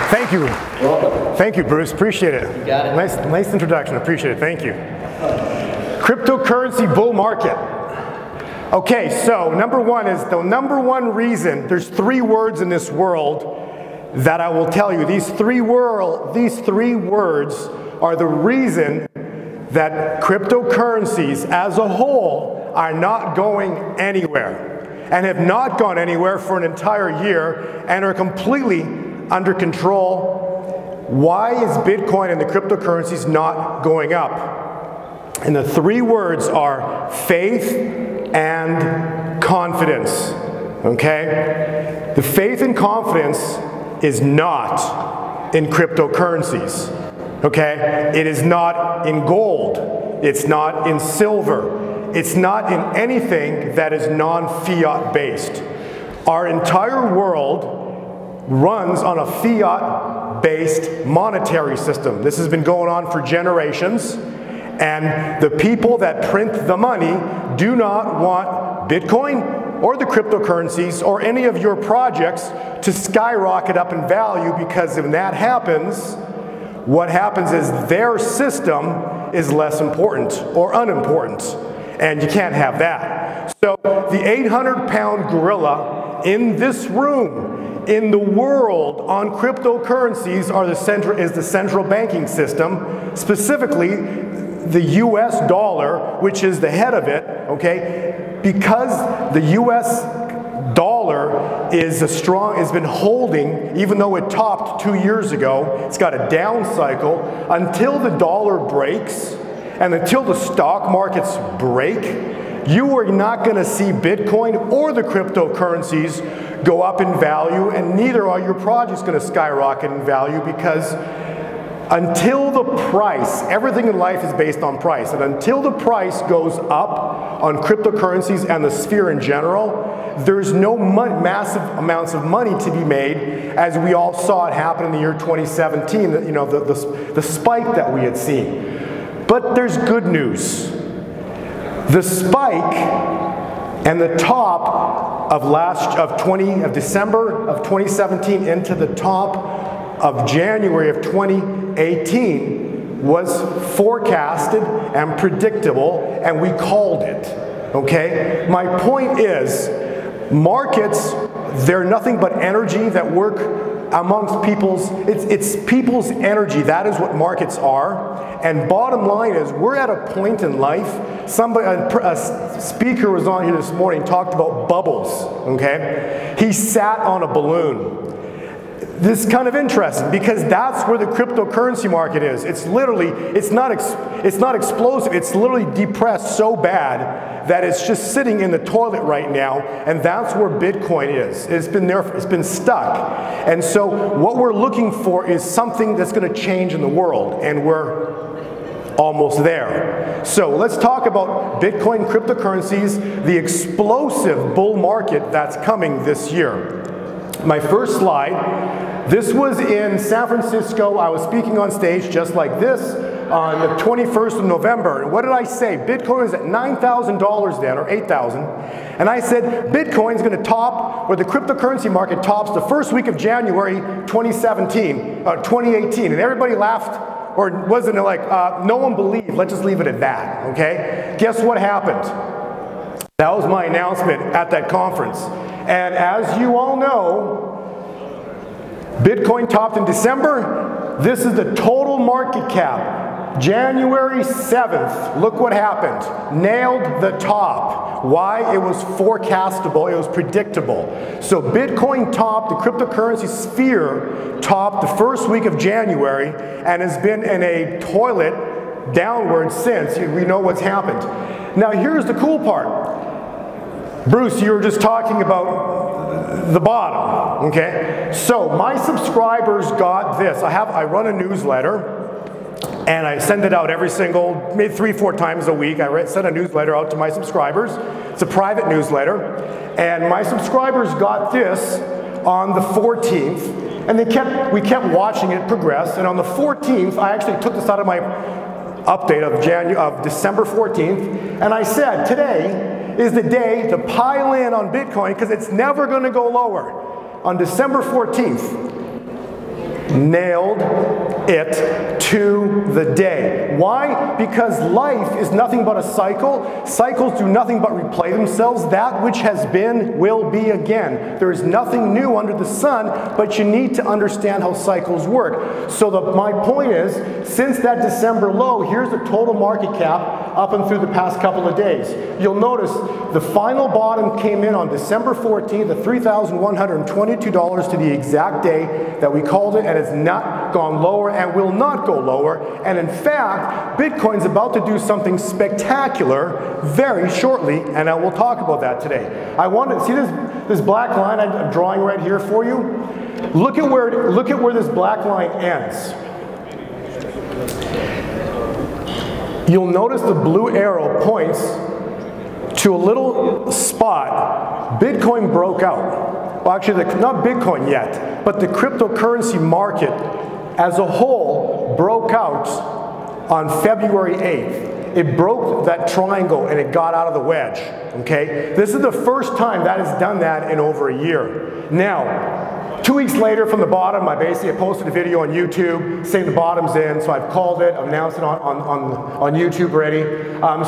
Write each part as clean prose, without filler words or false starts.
Thank you. You're welcome. Thank you, Bruce. Appreciate it. You got it. Nice introduction. Appreciate it. Thank you. Cryptocurrency bull market. Okay, so number one is the number one reason. There's three words in this world that I will tell you. These three words are the reason that cryptocurrencies as a whole are not going anywhere and have not gone anywhere for an entire year and are completely under control. Why is Bitcoin and the cryptocurrencies not going up? And the three words are faith and confidence, okay? The faith and confidence is not in cryptocurrencies, okay? It is not in gold. It's not in silver. It's not in anything that is non-fiat based. Our entire world runs on a fiat-based monetary system. This has been going on for generations, and the people that print the money do not want Bitcoin or the cryptocurrencies or any of your projects to skyrocket up in value, because when that happens, what happens is their system is less important or unimportant, and you can't have that. So the 800-pound gorilla in this room in the world on cryptocurrencies is the central banking system, specifically the US dollar, which is the head of it, okay? Because the US dollar is has been holding, even though it topped 2 years ago, it's got a down cycle, until the dollar breaks and until the stock markets break, you are not going to see Bitcoin or the cryptocurrencies go up in value, and neither are your projects going to skyrocket in value, because until the price, everything in life is based on price, and until the price goes up on cryptocurrencies and the sphere in general, there's no massive amounts of money to be made, as we all saw it happen in the year 2017, you know, the spike that we had seen. But there's good news. The spike and the top of December of 2017 into the top of January of 2018 was forecasted and predictable, and we called it, okay? My point is, markets, they're nothing but energy that work amongst it's people's energy. That is what markets are. And bottom line is, we're at a point in life, a speaker was on here this morning, talked about bubbles, okay? He sat on a balloon. This is kind of interesting, because that's where the cryptocurrency market is. It's literally, it's not explosive, it's literally depressed so bad that it's just sitting in the toilet right now, and that's where Bitcoin is. It's been there, it's been stuck. And so what we're looking for is something that's going to change in the world, and we're almost there. So let's talk about Bitcoin, cryptocurrencies, the explosive bull market that's coming this year. My first slide, this was in San Francisco. I was speaking on stage just like this on the 21st of November. And what did I say? Bitcoin was at $9,000 then, or $8,000. And I said, Bitcoin's going to top, or the cryptocurrency market tops the first week of January 2018. And everybody laughed, or wasn't like, no one believed. Let's just leave it at that, okay? Guess what happened? That was my announcement at that conference. And as you all know, Bitcoin topped in December. This is the total market cap. January 7th, look what happened. Nailed the top. Why? It was forecastable, it was predictable. So Bitcoin topped, the cryptocurrency sphere topped the first week of January and has been in a toilet downward since. We know what's happened. Now here's the cool part. Bruce, you were just talking about the bottom, okay? So my subscribers got this. I run a newsletter, and I send it out every single, maybe 3-4 times a week. I send a newsletter out to my subscribers. It's a private newsletter. And my subscribers got this on the 14th, and we kept watching it progress. And on the 14th, I actually took this out of my update of December 14th, and I said, today is the day to pile in on Bitcoin, because it's never going to go lower. On December 14th, Nailed it to the day. Why? Because life is nothing but a cycle. Cycles do nothing but replay themselves. That which has been will be again. There is nothing new under the sun, but you need to understand how cycles work. So my point is, since that December low, here's the total market cap up and through the past couple of days. You'll notice the final bottom came in on December 14th at $3,122 to the exact day that we called it, and it's not gone lower and will not go lower. And in fact, Bitcoin's about to do something spectacular very shortly, and I will talk about that today. I want to see this black line I'm drawing right here for you. Look at where this black line ends. You'll notice the blue arrow points to a little spot. Bitcoin broke out. Well, actually, not Bitcoin yet, but the cryptocurrency market as a whole broke out on February 8th. It broke that triangle and it got out of the wedge, okay? This is the first time that has done that in over a year. Now, 2 weeks later from the bottom, I posted a video on YouTube saying the bottom's in, so I've called it, I've announced it on YouTube already.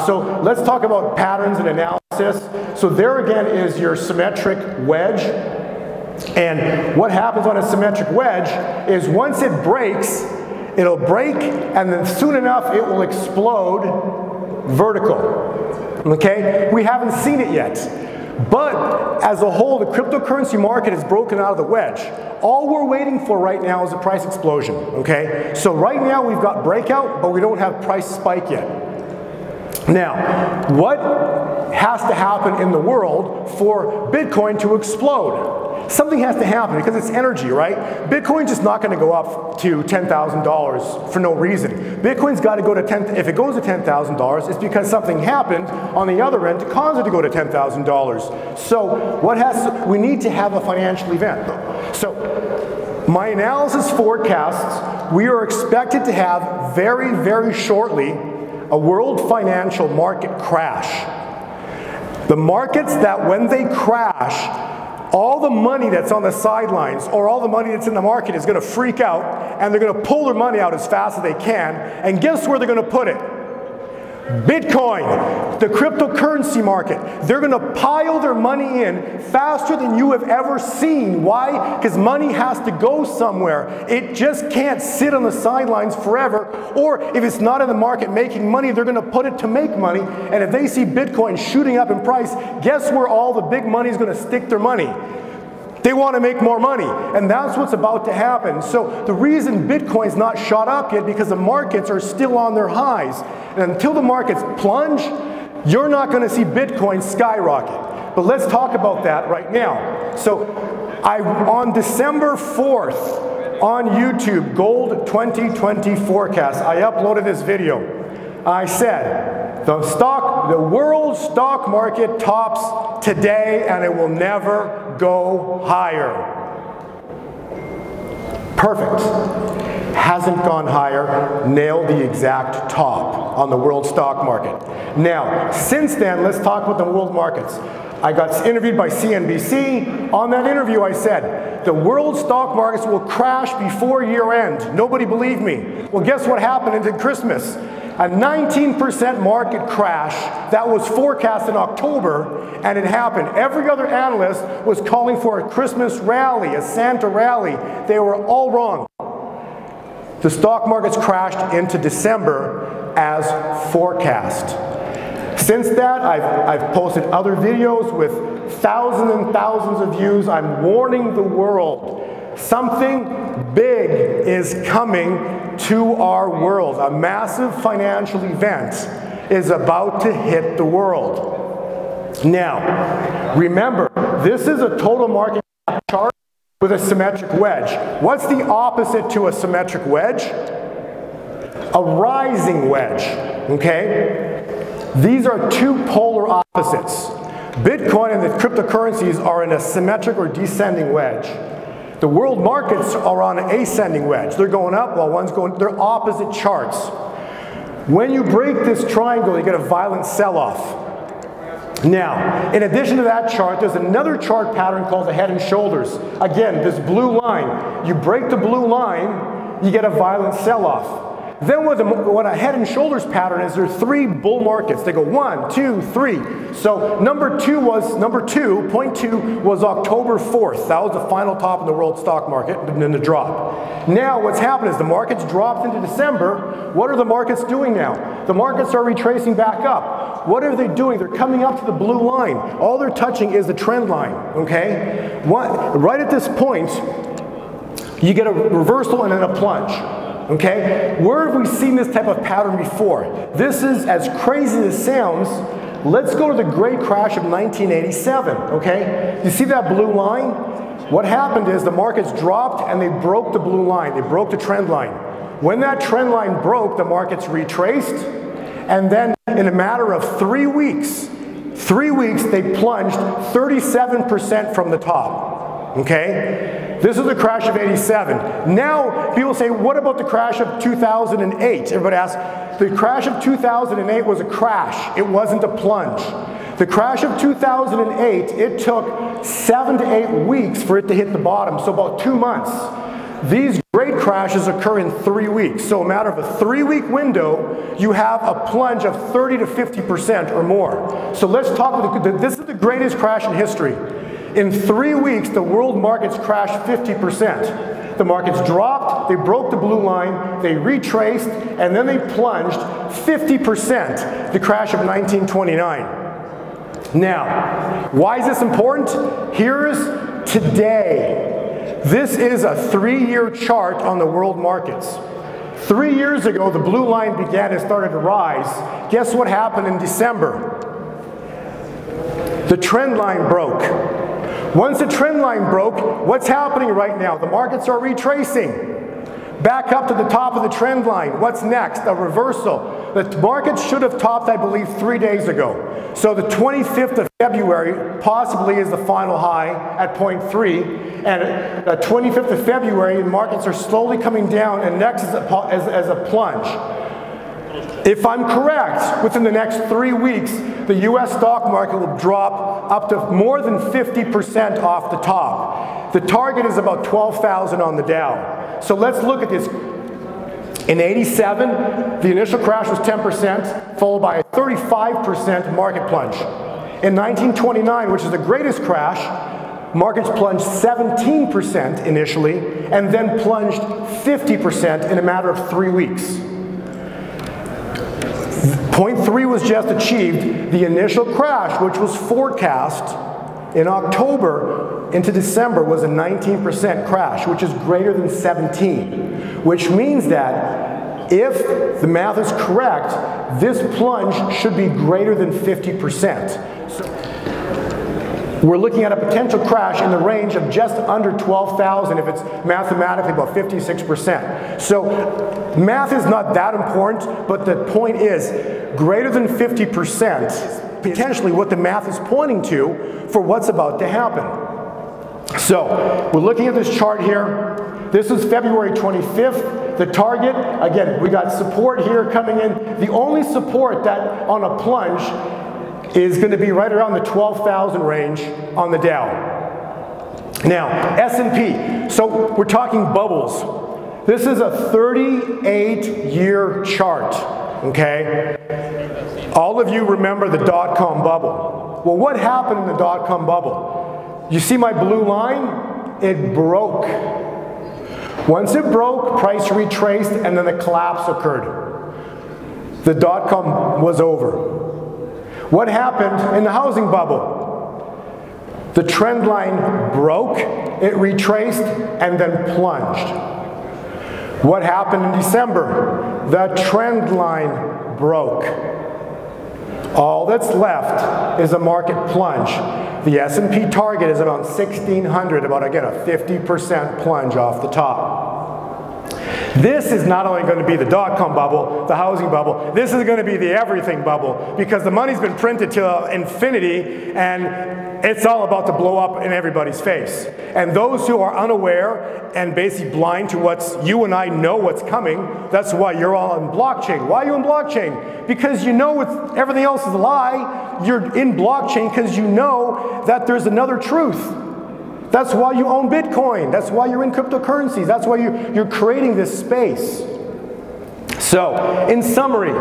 So let's talk about patterns and analysis. So there again is your symmetric wedge. And what happens on a symmetric wedge is once it breaks, it'll break, and then soon enough it will explode vertical. Okay? We haven't seen it yet. But as a whole, the cryptocurrency market has broken out of the wedge. All we're waiting for right now is a price explosion. Okay? So right now we've got breakout, but we don't have price spike yet. Now, what has to happen in the world for Bitcoin to explode? Something has to happen because it's energy, right? Bitcoin's just not going to go up to $10,000 for no reason. Bitcoin's got to go to if it goes to $10,000, it's because something happened on the other end to cause it to go to $10,000. So we need to have a financial event. So my analysis forecasts, we are expected to have very, very shortly a world financial market crash. The markets that when they crash, all the money that's on the sidelines or all the money that's in the market is going to freak out, and they're going to pull their money out as fast as they can. And guess where they're going to put it? Bitcoin, the cryptocurrency market. They're going to pile their money in faster than you have ever seen. Why? Because money has to go somewhere. It just can't sit on the sidelines forever. Or if it's not in the market making money, they're going to put it to make money. And if they see Bitcoin shooting up in price, guess where all the big money is going to stick their money? They want to make more money, and that's what's about to happen. So the reason Bitcoin's not shot up yet because the markets are still on their highs. And until the markets plunge, you're not going to see Bitcoin skyrocket. But let's talk about that right now. So on December 4th on YouTube, Gold 2020 Forecast, I uploaded this video. I said, the world stock market tops today and it will never go higher. Perfect. Hasn't gone higher, nailed the exact top on the world stock market. Now, since then, let's talk about the world markets. I got interviewed by CNBC. On that interview, I said, the world stock markets will crash before year end. Nobody believed me. Well, guess what happened into Christmas? A 19% market crash that was forecast in October, and it happened. Every other analyst was calling for a Christmas rally, a Santa rally. They were all wrong. The stock markets crashed into December as forecast. Since that, I've posted other videos with thousands and thousands of views. I'm warning the world. Something big is coming to our world. A massive financial event is about to hit the world. Now, remember, this is a total market cap chart with a symmetric wedge. What's the opposite to a symmetric wedge? A rising wedge, okay? These are two polar opposites. Bitcoin and the cryptocurrencies are in a symmetric or descending wedge. The world markets are on an ascending wedge. They're going up while one's going, they're opposite charts. When you break this triangle, you get a violent sell-off. Now, in addition to that chart, there's another chart pattern called the head and shoulders. Again, this blue line. You break the blue line, you get a violent sell-off. Then what a head and shoulders pattern is, there are 3 bull markets. They go 1, 2, 3. So point 2 was October 4th. That was the final top in the world stock market, and then the drop. Now what's happened is the markets dropped into December. What are the markets doing now? The markets are retracing back up. What are they doing? They're coming up to the blue line. All they're touching is the trend line, okay? Right at this point, you get a reversal and then a plunge. Okay, where have we seen this type of pattern before? This is, as crazy as it sounds, let's go to the great crash of 1987, okay? You see that blue line? What happened is the markets dropped and they broke the blue line, they broke the trend line. When that trend line broke, the markets retraced, and then in a matter of 3 weeks, they plunged 37% from the top, okay? This is the crash of 87. Now, people say, what about the crash of 2008? Everybody asks, the crash of 2008 was a crash. It wasn't a plunge. The crash of 2008, it took 7 to 8 weeks for it to hit the bottom, so about 2 months. These great crashes occur in 3 weeks. So a matter of a 3-week window, you have a plunge of 30 to 50% or more. So let's talk, this is the greatest crash in history. In 3 weeks, the world markets crashed 50%. The markets dropped, they broke the blue line, they retraced, and then they plunged 50%, the crash of 1929. Now, why is this important? Here's today. This is a 3-year chart on the world markets. 3 years ago, the blue line began and started to rise. Guess what happened in December? The trend line broke. Once the trend line broke, what's happening right now? The markets are retracing back up to the top of the trend line. What's next? A reversal. The market should have topped, I believe, 3 days ago. So the 25th of February possibly is the final high at 0.3. And the 25th of February, the markets are slowly coming down, and next is as a plunge. If I'm correct, within the next 3 weeks, the US stock market will drop up to more than 50% off the top. The target is about 12,000 on the Dow. So let's look at this. In 87, the initial crash was 10%, followed by a 35% market plunge. In 1929, which is the greatest crash, markets plunged 17% initially, and then plunged 50% in a matter of 3 weeks. Point 3 was just achieved. The initial crash, which was forecast in October into December, was a 19% crash, which is greater than 17, which means that if the math is correct, this plunge should be greater than 50%. We're looking at a potential crash in the range of just under 12,000 if it's mathematically about 56%. So math is not that important, but the point is greater than 50% potentially what the math is pointing to for what's about to happen. So we're looking at this chart here. This is February 25th. The target, again, we got support here coming in. The only support that on a plunge is going to be right around the 12,000 range on the Dow. Now, S&P. So we're talking bubbles. This is a 38-year chart, okay? All of you remember the dot-com bubble. Well, what happened in the dot-com bubble? You see my blue line? It broke. Once it broke, price retraced, and then the collapse occurred. The dot-com was over. What happened in the housing bubble? The trend line broke, it retraced, and then plunged. What happened in December? The trend line broke. All that's left is a market plunge. The S&P target is about 1,600, about, again, a 50% plunge off the top. This is not only going to be the dot-com bubble, the housing bubble, this is going to be the everything bubble, because the money's been printed to infinity and it's all about to blow up in everybody's face. And those who are unaware and basically blind to what's, you and I know what's coming, that's why you're all in blockchain. Why are you in blockchain? Because you know everything else is a lie. You're in blockchain because you know that there's another truth. That's why you own Bitcoin. That's why you're in cryptocurrencies. That's why you're creating this space. So, in summary,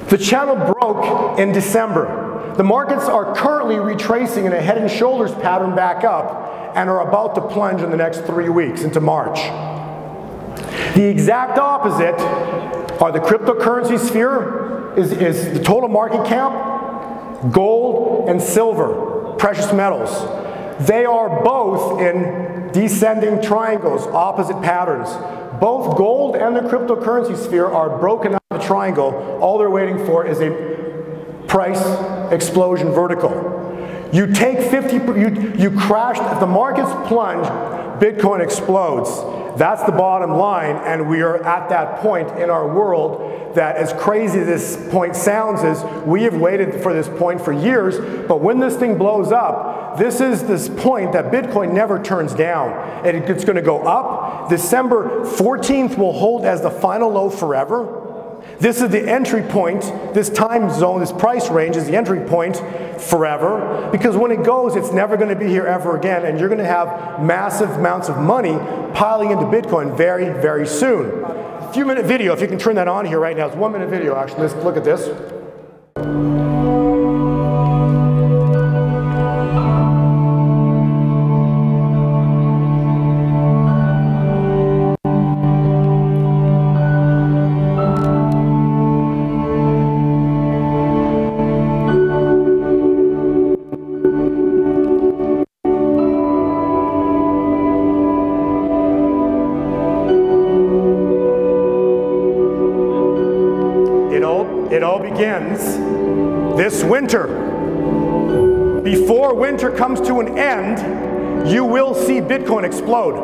the channel broke in December. The markets are currently retracing in a head and shoulders pattern back up and are about to plunge in the next 3 weeks into March. The exact opposite are the cryptocurrency sphere, is the total market cap, gold and silver, precious metals. They are both in descending triangles, opposite patterns. Both gold and the cryptocurrency sphere are broken out of the triangle. All they're waiting for is a price explosion vertical. You take 50, you crash, if the markets plunge, Bitcoin explodes. That's the bottom line, and we are at that point in our world that, as crazy as this point sounds, is we have waited for this point for years, but when this thing blows up, this is this point that Bitcoin never turns down. And it's going to go up. December 14th will hold as the final low forever. This is the entry point, this time zone, this price range is the entry point forever, because when it goes, it's never going to be here ever again, and you're going to have massive amounts of money piling into Bitcoin very, very soon. A few-minute video, if you can turn that on here right now. It's a 1-minute video, actually. Let's look at this. It all begins this winter. Before winter comes to an end, you will see Bitcoin explode.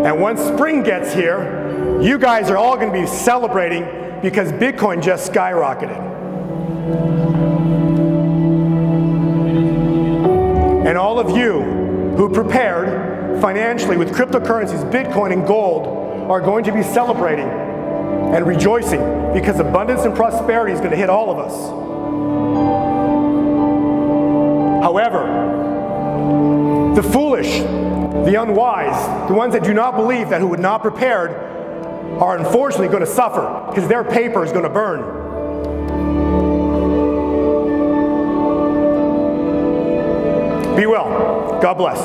And once spring gets here, you guys are all going to be celebrating because Bitcoin just skyrocketed. And all of you who prepared financially with cryptocurrencies, Bitcoin and gold, are going to be celebrating and rejoicing because abundance and prosperity is going to hit all of us. However, the foolish, the unwise, the ones that do not believe, that who would not prepared, are unfortunately going to suffer because their paper is going to burn. Be well. God bless.